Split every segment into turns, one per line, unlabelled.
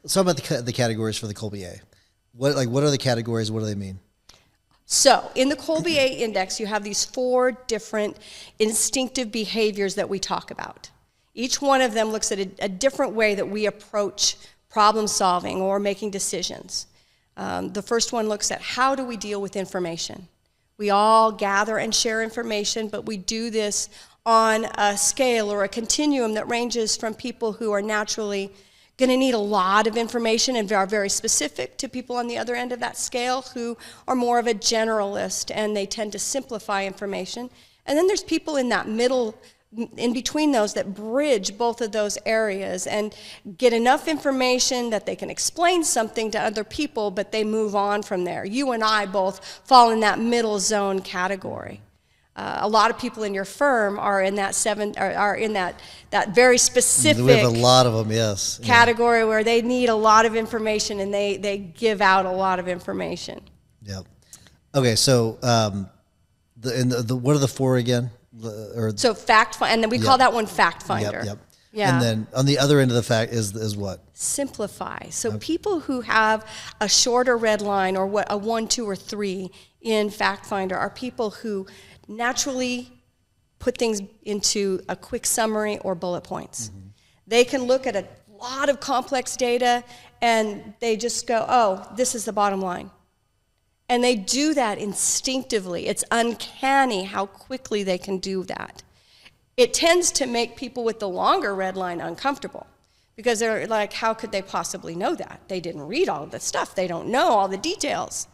let's talk about the categories for the Colby A. What are the categories? What do they mean?
So in the Colby A Index, you have these 4 different instinctive behaviors that we talk about. Each one of them looks at a different way that we approach problem solving or making decisions. The first one looks at how do we deal with information. We all gather and share information, but we do this on a scale or a continuum that ranges from people who are naturally going to need a lot of information and are very specific to people on the other end of that scale who are more of a generalist and they tend to simplify information. And then there's people in that middle, in between those, that bridge both of those areas and get enough information that they can explain something to other people, but they move on from there. You and I both fall in that middle zone category. A lot of people in your firm are in that that very specific.
We have a lot of them, yes.
Category where they need a lot of information and they give out a lot of information.
Yep. Okay, so what are the 4 again?
So and then we call that one fact finder.
Yep.
Yeah.
And then on the other end of the fact is what?
Simplify. So people who have a shorter red line or a 1, 2, or 3 in fact finder are people who naturally put things into a quick summary or bullet points. Mm-hmm. They can look at a lot of complex data and they just go, oh, this is the bottom line. And they do that instinctively. It's uncanny how quickly they can do that. It tends to make people with the longer red line uncomfortable because they're like, how could they possibly know that? They didn't read all of the stuff. They don't know all the details.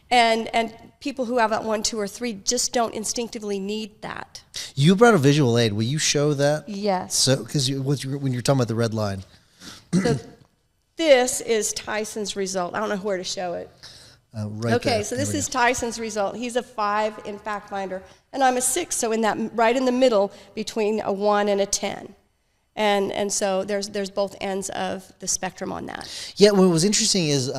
And people who have that 1, 2, or 3 just don't instinctively need that.
You brought a visual aid. Will you show that?
Yes.
So, because when you're talking about the red line.
So this is Tyson's result. I don't know where to show it.
Right
okay,
there.
so this is Tyson's result. He's a 5 in fact finder, and I'm a 6. So in that right in the middle between a 1 and a 10. And so there's both ends of the spectrum on that.
Yeah, what was interesting is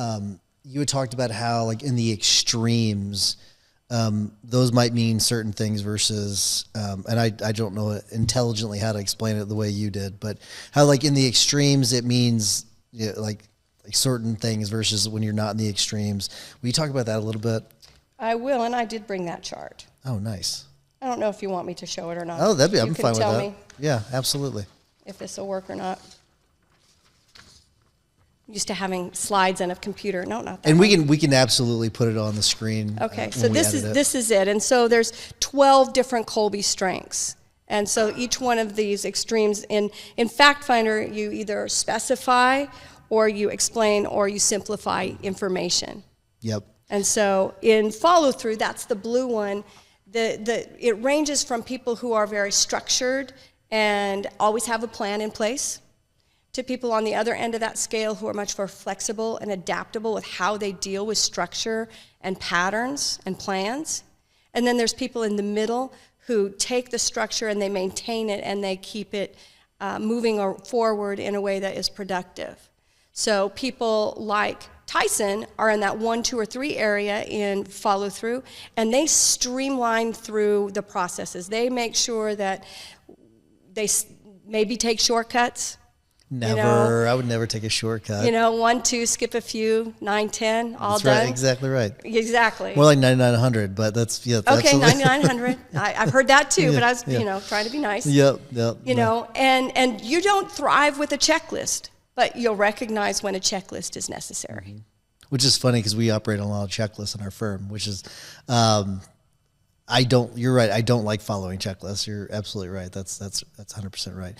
you had talked about how, like, in the extremes, those might mean certain things versus, and I don't know intelligently how to explain it the way you did, but how, like, in the extremes it means, like certain things versus when you're not in the extremes. Will you talk about that a little bit?
I will, and I did bring that chart.
Oh, nice.
I don't know if you want me to show it or not.
Oh, I'm fine with that.
You can tell me
Yeah, absolutely.
if this will work or not. Used to having slides in a computer. No, not that.
And we can absolutely put it on the screen.
Okay, so this is it. And so there's 12 different Colby strengths. And so each one of these extremes in Fact Finder, you either specify or you explain or you simplify information.
Yep.
And so in follow through, that's the blue one. It ranges from people who are very structured and always have a plan in place, to people on the other end of that scale who are much more flexible and adaptable with how they deal with structure and patterns and plans. And then there's people in the middle who take the structure and they maintain it and they keep it moving forward in a way that is productive. So people like Tyson are in that 1, 2, or 3 area in follow through, and they streamline through the processes. They make sure that they maybe take shortcuts.
Never. I would never take a shortcut.
1, 2, skip a few, 9, 10, all
that's
done.
Right, exactly right.
Exactly.
More like 9,900, but that's, yeah.
Okay, 9,900. I've heard that too, but I was, trying to be nice.
Yep.
And you don't thrive with a checklist, but you'll recognize when a checklist is necessary.
Mm-hmm. Which is funny because we operate on a lot of checklists in our firm, which is, you're right. I don't like following checklists. You're absolutely right. That's 100% right.